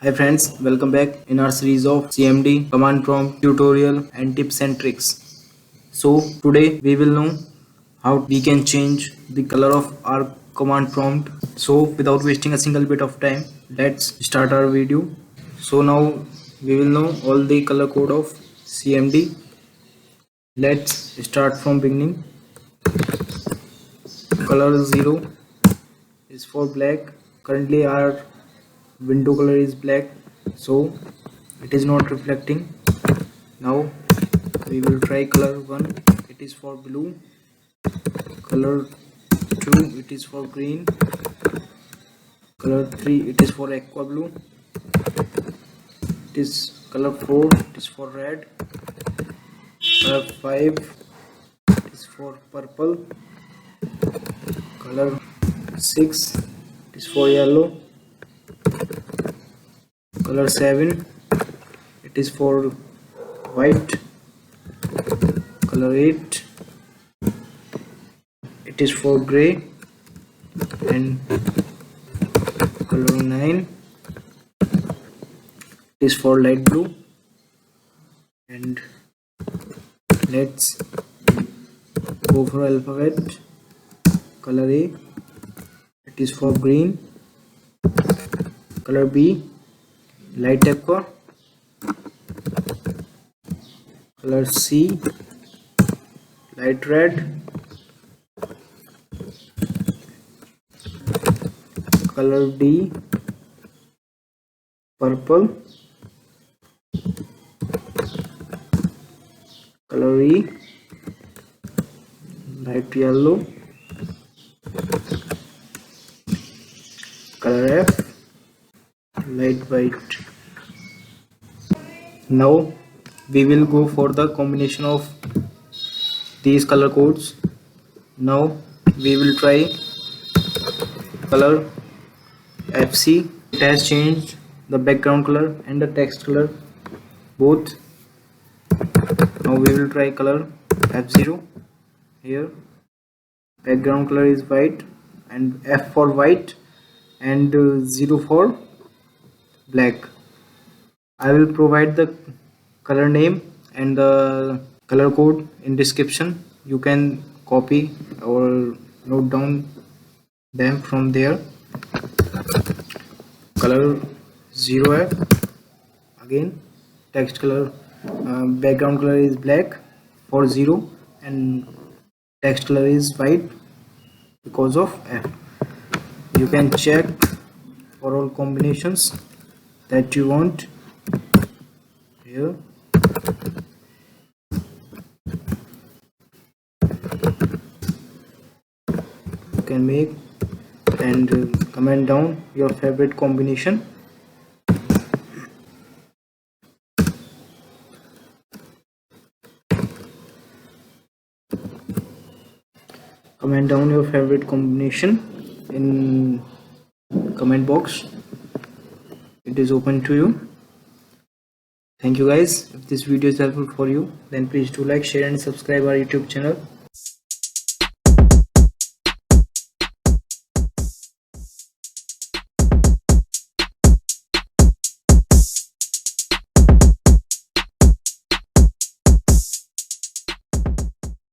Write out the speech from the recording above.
Hi friends, welcome back in our series of CMD, command prompt, tutorial and tips and tricks. So today we will know how we can change the color of our command prompt. So without wasting a single bit of time, let's start our video. So now we will know all the color code of CMD. Let's start from beginning. Color 0 is for black. Currently our window color is black, so it is not reflecting. Now we will try color 1, it is for blue. Color 2, it is for green. Color 3, it is for aqua blue. It is color 4, it is for red. Color 5, it is for purple. Color 6, it is for yellow. Color 7, it is for white. Color 8, it is for gray. And color 9, it is for light blue. And let's go for alphabet. Color A, it is for green. Color B, light aqua. Color C, light red. Color D, purple. Color E, light yellow. Color F, light white. Now we will go for the combination of these color codes. Now we will try color FC. It has changed the background color and the text color both. Now we will try color F0. Here background color is white and F for white and 0 for black. I will provide the color name and the color code in description. You can copy or note down them from there. Color 0F, again text color, background color is black for 0 and text color is white because of F. You can check for all combinations that you want here. You can make and comment down your favorite combination. Comment down your favorite combination in comment box. It is open to you. Thank you guys. If this video is helpful for you, then please do like, share and subscribe our YouTube channel.